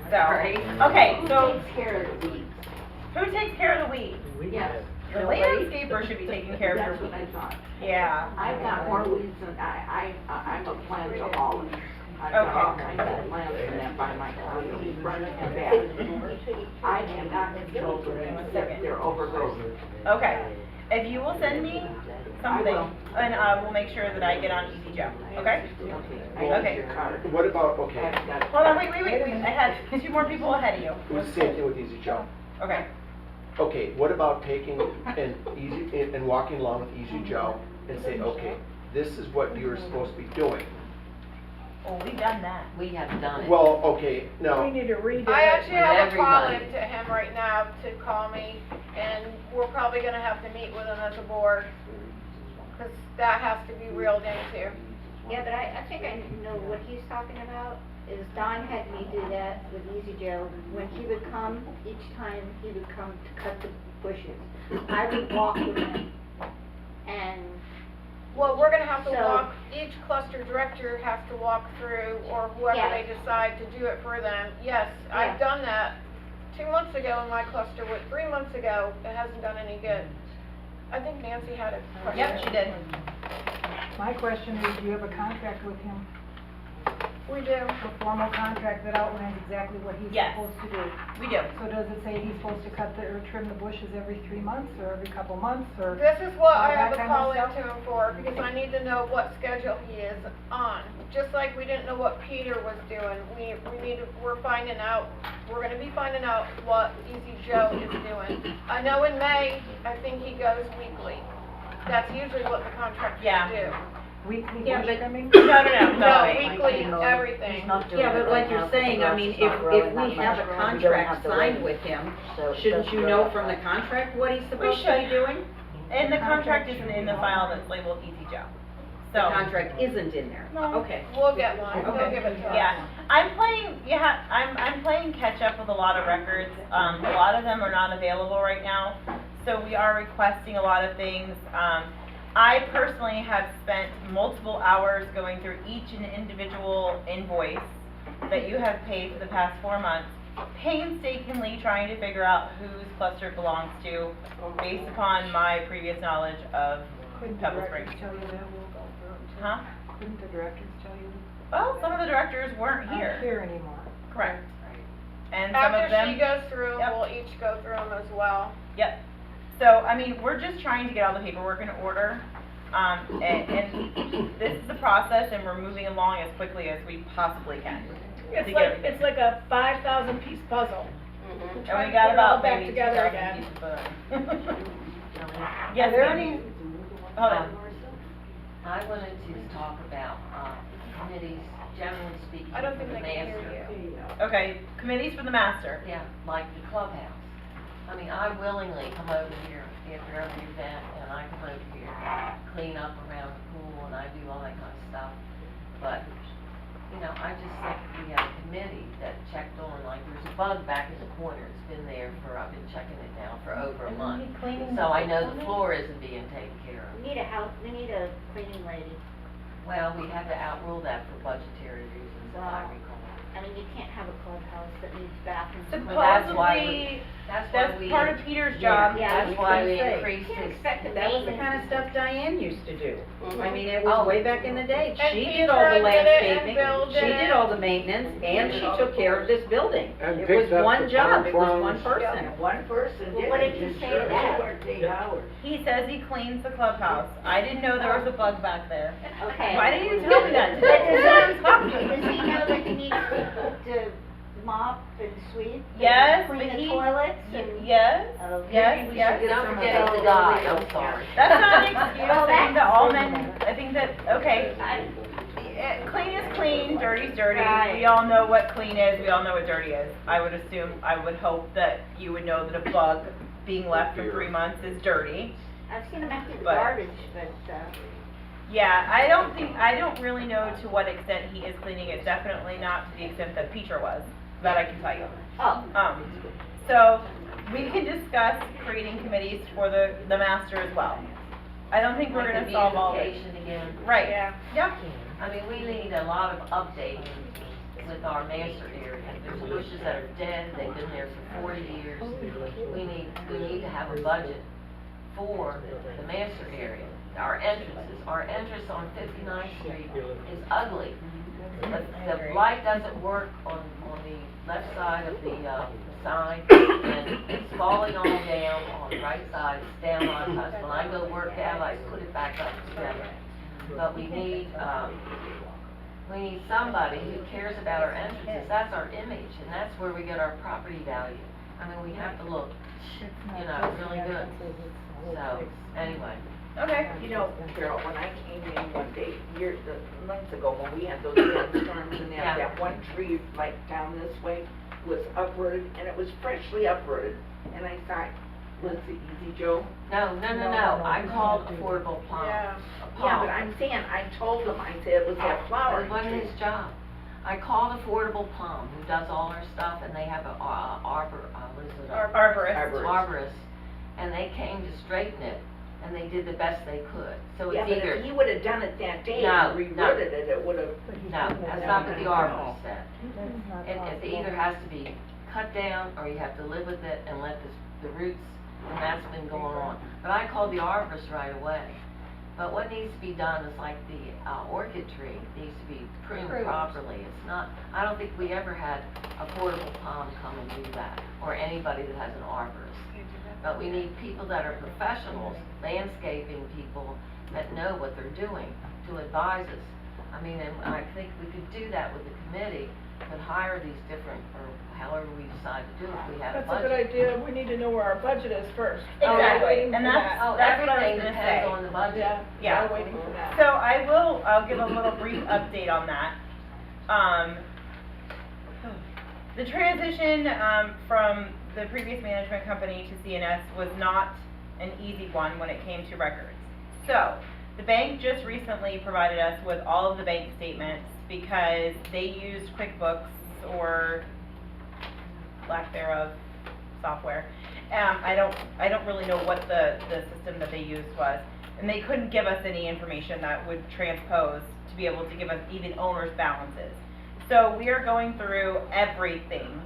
So, Right. okay, so Takes care of the weeds. who takes care of the weeds? Yes. The Nobody? landscaper should be taking care of your That's what I weeds. thought. Yeah. I've got more weeds than I'm a plantaholic. I've got all kinds of plants in that by my condo, front and back. I cannot control them except they're overgrown. Okay. If you will send me something, will. and we'll make sure that I get on Easy Joe, okay? I got Okay. your card. What about, okay, I've got- Hold on, wait, I had 2 more people ahead of you. it was the same thing with Easy Joe. Okay. Okay, what about taking and walking along with Easy Joe and say, okay, this is what you're supposed to be doing? Oh, we've done that. We have done it. Well, okay, We now, need to redo I it. actually have a call everybody. in to him right now to call me, and we're probably gonna have to meet with him as a board, cause that has to be reeled into. Yeah, but I think I know what he's talking about, is Don had me do that with Easy Joe. When he would come, each time he would come to cut the bushes, I would walk with him. And, Well, we're gonna have to So- walk, each cluster director has to walk through, or whoever Yeah. they decide to do it for them. Yes, I've Yeah. done that 2 months ago in my cluster, 3 months ago, it hasn't done any good. I think Nancy had a question. Yep, she did. My question is, do you have a contract with him? We do. A formal contract that outlines exactly what he's Yes. supposed to do? We do. So does it say he's supposed to cut or trim the bushes every 3 months, or every couple months, or? This is what all I have that a kind of call stuff? into him for, because I need to know what schedule he is on. Just like we didn't know what Peter was doing, we're finding out, we're gonna be finding out what Easy Joe is doing. I know in May, I think he goes weekly. That's usually what the contractors Yeah. do. Weekly Yeah, bush but- trimming? No, wait. weekly, everything. Yeah, but like you're saying, I mean, if we have a contract signed with him, shouldn't you know from the contract what he's supposed to be should. doing? And the contract isn't in the file that's labeled Easy Joe. The So, contract isn't in there? No. Okay. We'll get one, they'll Okay. give it to us. yeah, I'm playing catch up with a lot of records. A lot of them are not available right now, so we are requesting a lot of things. I personally have spent multiple hours going through each and individual invoice that you have paid for the past 4 months, painstakingly trying to figure out whose cluster it belongs to, based upon my previous knowledge of Couldn't the Pebble directors Springs. tell you that we'll go through? Huh? Couldn't the directors tell you? Well, some of the directors weren't Aren't here. here anymore. Correct. And some of After them. she goes through, Yep. we'll each go through them as well. Yep. So, I mean, we're just trying to get all the paperwork in order. And this is the process, and we're moving along as quickly as we possibly can. It's to get like, everything. it's like a 5,000 piece puzzle. Mhm. And trying we to got put it all about back maybe together 2,000 again. pieces of them. Are Yes, there ma'am. any, Hold on. I wanted to talk about, committees, generally speaking, I don't for think the they can hear master. you. Okay, committees for the master. Yeah, like the clubhouse. I mean, I willingly come over here after every event, and I come over here, clean up around the pool, and I do all that kind of stuff. But, you know, I just think if we had a committee that checked on, like, there's a bug back in the corner, it's been there for, I've been checking it now for over a month. So I know the floor isn't being taken care of. We need a cleaning lady. Well, we had to outrule that for budgetary reasons, if I recall. I mean, you can't have a clubhouse that needs bathrooms. that's why Supposedly, That's why that's we. part of Peter's job. Yeah, That's why we say. increased You can't his. expect a That was the maintenance. kind of stuff Diane used to do. I Mhm. mean, it was Oh. way back in the day. And She Peter did all the did it, and landscaping, Bill she did did it. all the maintenance, and she took care of this building. And It picked was up one the job, it was one pom-poms. person. One person Well, did what it, did you just say to sure, that? they worked 8 hours. He says he cleans the clubhouse. I didn't know there was a bug back there. Okay. Why didn't you tell me that But today? does he know that he needs to mop and sweep? and Yes, Clean but the he- toilets and? Yes, Okay. yes, yes. Don't forget the guy, I'm sorry. That's not an excuse. Well, I think that all that's- men, I think that, okay, I- clean is clean, dirty is dirty. Right. We all know what clean is, we all know what dirty is. I would assume, I would hope that you would know that a bug being left for 3 months is dirty. I've seen him empty the But- garbage, but, Yeah, I don't really know to what extent he is cleaning it, definitely not to the extent that Peter was, that I can tell you. oh, So, we can discuss creating committees for the master as well. I don't think we're Like gonna the solve all of it. beautification again. Right, Yeah. yeah. I mean, we need a lot of updating. with our master area. There's bushes that are dead, they've been there for 40 years. We need to have a budget for the master area. Our entrance on 59th Street is ugly. The light doesn't work on the left side of the sign, and it's falling all down on the right side, it's down on us. When I go work out, I put it back up together. But we need somebody who cares about our entrances. That's our image, and that's where we get our property value. I mean, we have to look, really good. So, anyway. Okay. You know, Carol, when I came in one day, months ago, when we had those storms and that one tree, like down this way, was uprooted, and it was freshly uprooted, and I thought, was it Easy Joe? No. I called Affordable Palm. Yeah, but I'm saying, I told him, I said it was that flower It wasn't tree. his job. I called Affordable Palm, who does all our stuff, and they have an arborist, and they came to straighten it, and they did the best they could. So it's Yeah, but either, if he would've done it that day No, and reworded it, it would've. no, that's not what the arborist said. It either has to be cut down, or you have to live with it and let the roots, and that's been going on. But I called the arborist right away. But what needs to be done is like the orchid tree needs to be pruned properly. It's not, I don't think we ever had Affordable Palm come and do that, or anybody that has an arborist. But we need people that are professionals, landscaping people that know what they're doing to advise us. I mean, and I think we could do that with the committee, but hire these different, or however we decide to do it, if we have a That's a budget. good idea, we need to know where our budget is first. Exactly, and Waiting for that's, that. Oh, that's what I everything was gonna depends say. on the budget. Yeah. We're waiting for that. So I'll give a little brief update on that. The transition, from the previous management company to CNS was not an easy one when it came to records. So, the bank just recently provided us with all of the bank statements because they used QuickBooks or lack thereof software. I don't really know what the system that they used was, and they couldn't give us any information that would transpose to be able to give us even owner's balances. So we are going through everything,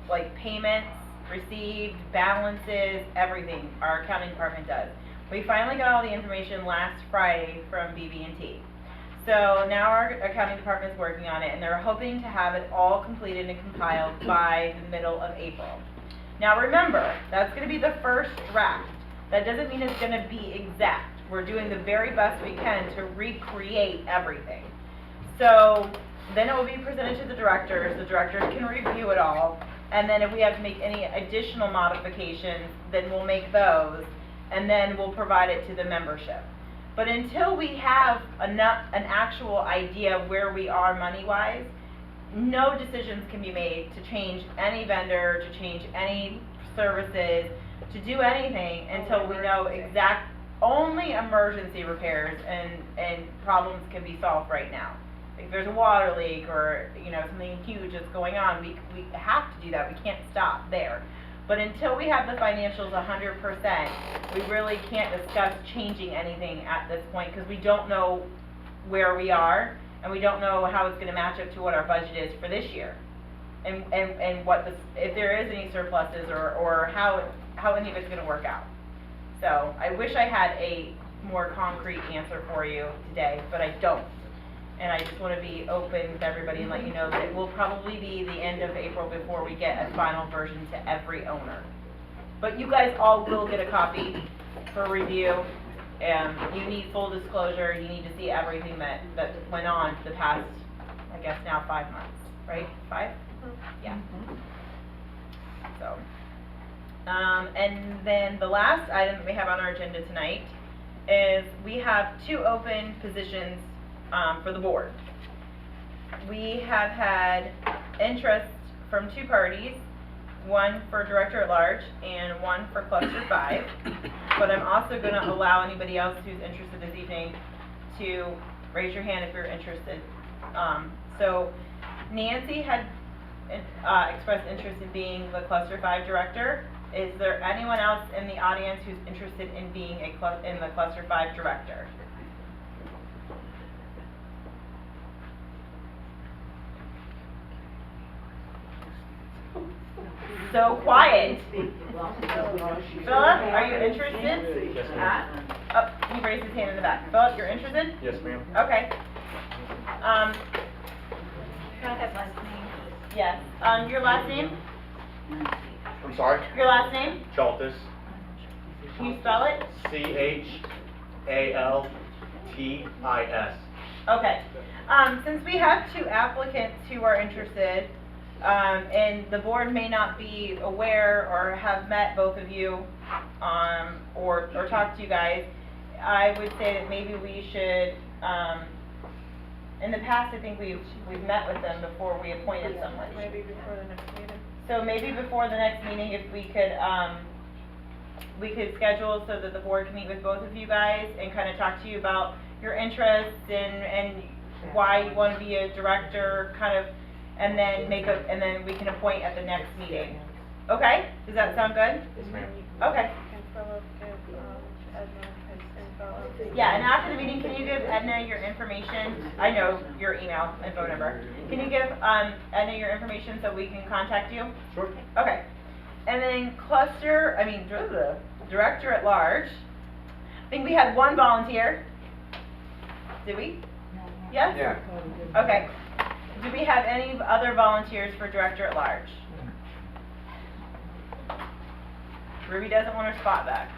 like payments, received, balances, everything our accounting department does. We finally got all the information last Friday from BB&T. So now our accounting department is working on it, and they're hoping to have it all completed and compiled by the middle of April. Now remember, that's going to be the first draft. That doesn't mean it's going to be exact. We're doing the very best we can to recreate everything. So then it will be presented to the directors can review it all, and then if we have to make any additional modifications, then we'll make those, and then we'll provide it to the membership. But until we have an actual idea of where we are money-wise, no decisions can be made to change any vendor, to change any services, to do anything until we know exact, only emergency repairs and problems can be solved right now. If there's a water leak or, something huge that's going on, we have to do that. We can't stop there. But until we have the financials 100%, we really can't discuss changing anything at this point because we don't know where we are and we don't know how it's going to match up to what our budget is for this year. And what if there is any surpluses or how any of it's going to work out. So I wish I had a more concrete answer for you today, but I don't. And I just want to be open with everybody and let you know that it will probably be the end of April before we get a final version to every owner. But you guys all will get a copy for review. You need full disclosure. You need to see everything that went on the past, I guess now 5 months, right? 5? Yeah. So, and then the last item that we have on our agenda tonight is we have 2 open positions for the board. We have had interest from 2 parties, one for director at large and one for cluster 5. But I'm also going to allow anybody else who's interested this evening to raise your hand if you're interested. So Nancy had expressed interest in being the cluster 5 director. Is there anyone else in the audience who's interested in being in the cluster 5 director? So quiet. Philip, are you interested? Yes, ma'am. Oh, he raised his hand in the back. Philip, you're interested? Yes, ma'am. Okay. Can I have last name? Yes. Your last name? I'm sorry? Your last name? Chaltis. Can you spell it? CHALTIS. Okay. Since we have 2 applicants who are interested, and the board may not be aware or have met both of you, or talked to you guys, I would say that maybe we should, in the past, I think we've met with them before we appointed someone. Maybe before the next meeting. So maybe before the next meeting, if we could schedule so that the board can meet with both of you guys and kind of talk to you about your interests and why you want to be a director, kind of, and then and then we can appoint at the next meeting. Okay? Does that sound good? Yes, ma'am. Okay. Can Philip give, Edna his info? Yeah, and after the meeting, can you give Edna your information? I know your email and phone number. Can you give Edna your information so we can contact you? Sure. Okay. And then director at large. I think we had 1 volunteer. Did we? Yes? Yeah. Okay. Do we have any other volunteers for director at large? Ruby doesn't want her spot back.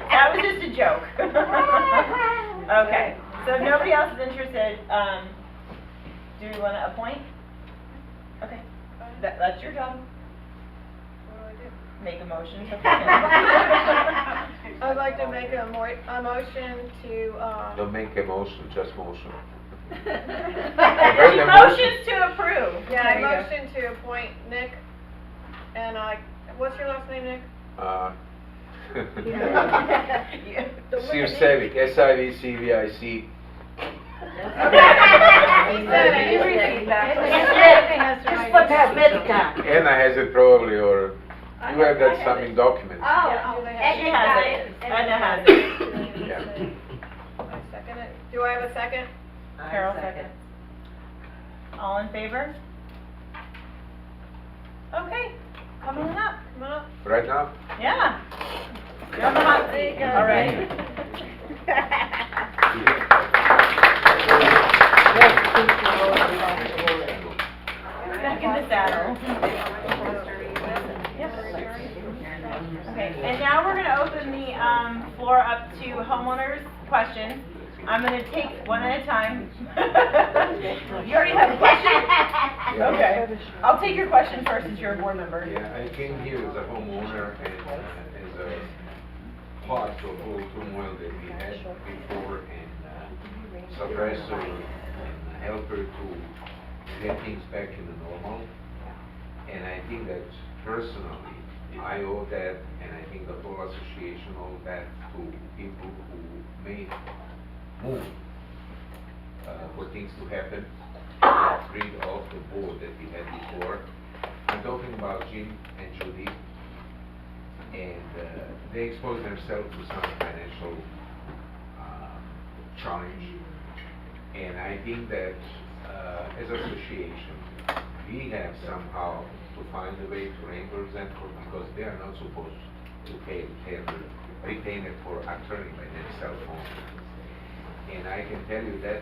That was just a joke. Okay. So if nobody else is interested, do we want to appoint? Okay. That's your job. What do I do? Make a motion to appoint. I'd like to make a motion to, Don't make a motion, just motion. She motions to approve. yeah, There I you go. motion to appoint Nick, and what's your last name, Nick? Sivcevic, S-I-V-C-V-I-C. He said it. You repeat that. Just put that Medica. Anna has it probably, or you have that some in documents. Oh, She Edna's has got it. it. Edna has it. Yeah. I second it. Do I have a second? Carol second. All in favor? Okay, come on up. Come on up. Right now? Yeah. You're on the hot seat. All right. Back in the saddle. Okay, and now we're gonna open the floor up to homeowners' questions. I'm gonna take one at a time. You already have a question? Okay. I'll take your question first since you're a board member. Yeah, I came here as a homeowner and as a part of all turmoil that we had before and suppressor and helper to get things back in the normal. And I think that personally, I owe that, and I think the whole association owes that to people who may move for things to happen, rid of the board that we had before. I'm talking about Jim and Judy, and they exposed themselves to some financial challenge. And I think that as association, we have somehow to find a way to reimburse them because they are not supposed to pay repayment for attorney by themselves only. And I can tell you that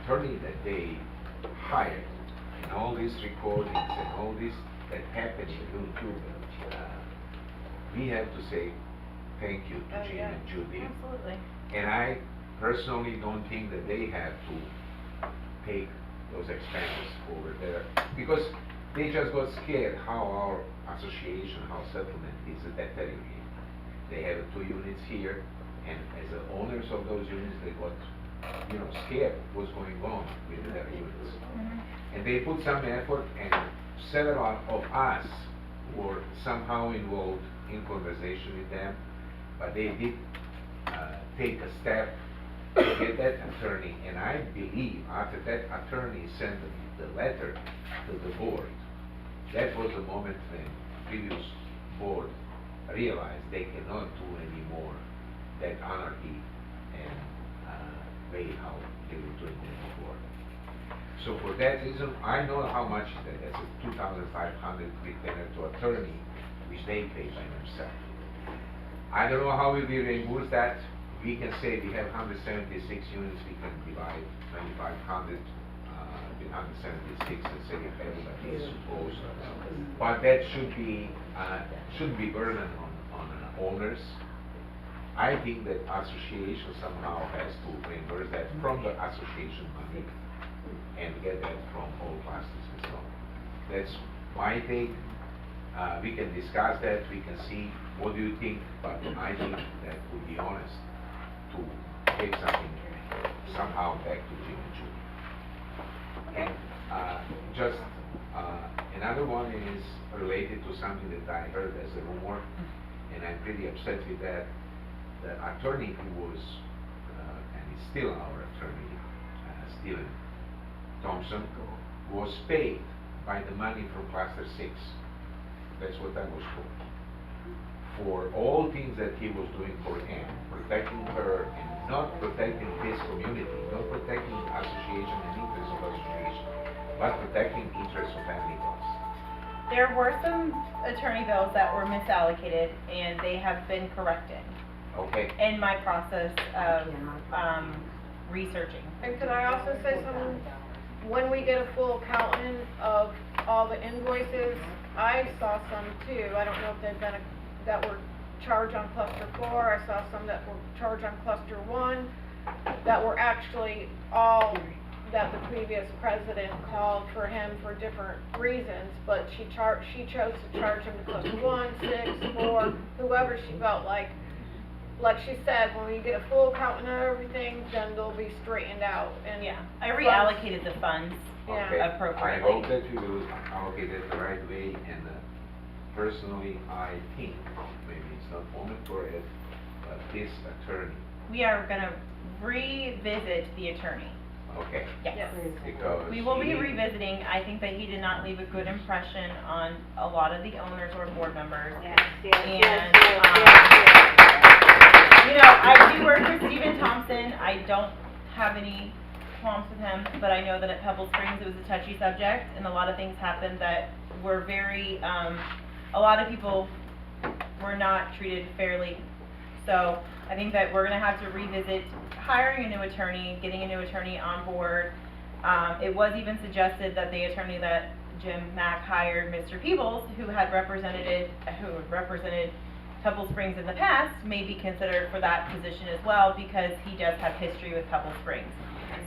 attorney that they hired and all these recordings and all this that happened in YouTube, we have to say thank you to Jim and Judy. Absolutely. And I personally don't think that they have to take those expenses over there because they just got scared how our association, how settlement is deteriorating. They have 2 units here, and as the owners of those units, they got, scared what's going on with their units. And they put some effort, and several of us were somehow involved in conversation with them, but they did take a step to get that attorney, and I believe after that attorney sent the letter to the board, that was the moment when previous board realized they cannot do anymore that anarchy and way how they were doing it before. So for that reason, I know how much is that. That's a 2,500 retainer to attorney, which they pay by themselves. I don't know how will we reimburse that. We can say we have 176 units, we can divide 2,500, 176 and say everybody is supposed. But that should be burden on owners. I think that association somehow has to reimburse that from the association money and get that from all classes and so on. That's my take. We can discuss that, we can see what do you think, but I think that would be honest to take something somehow back to Jim and Julie. And just another one is related to something that I heard as a rumor, and I'm pretty upset with that. The attorney who was, and is still our attorney, Steven Thompson, was paid by the money from Cluster 6. That's what I was told. For all things that he was doing for Anne, protecting her and not protecting his community, not protecting the association and interests of association, but protecting interests of family laws. There were some attorney bills that were misallocated, and they have been corrected Okay. in my process of researching. And could I also say something? When we get a full accounting of all the invoices, I saw some too. I don't know if they've been, that were charged on cluster 4. I saw some that were charged on cluster 1, that were actually all that the previous president called for him for different reasons, but she chose to charge him to cluster 1, 6, 4, whoever she felt like she said, when we get a full accounting of everything, then they'll be straightened out. And Yeah, I reallocated the funds Okay. appropriately. I hope that we will allocate it the right way, and personally, I think, maybe it's not moment for it, but this attorney, We are gonna revisit the attorney. okay, Yes. because We will be he- revisiting. I think that he did not leave a good impression on a lot of the owners or board members. Yes, yes, And, yes, yes. You know, I do work with Stephen Thompson. I don't have any qualms with him, but I know that at Pebble Springs it was a touchy subject, and a lot of things happened that were very, a lot of people were not treated fairly. So I think that we're gonna have to revisit hiring a new attorney, getting a new attorney on board. It was even suggested that the attorney that Jim Mack hired, Mr. Peebles, who represented Pebble Springs in the past, may be considered for that position as well, because he does have history with Pebble Springs.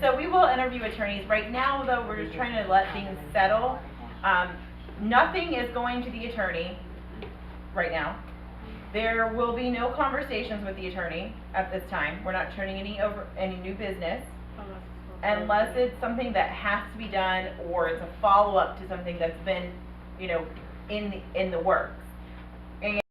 So we will interview attorneys. Right now, though, we're just trying to let things settle. Nothing is going to the attorney right now. There will be no conversations with the attorney at this time. We're not turning any new business unless it's something that has to be done, or it's a follow-up to something that's been, in the works.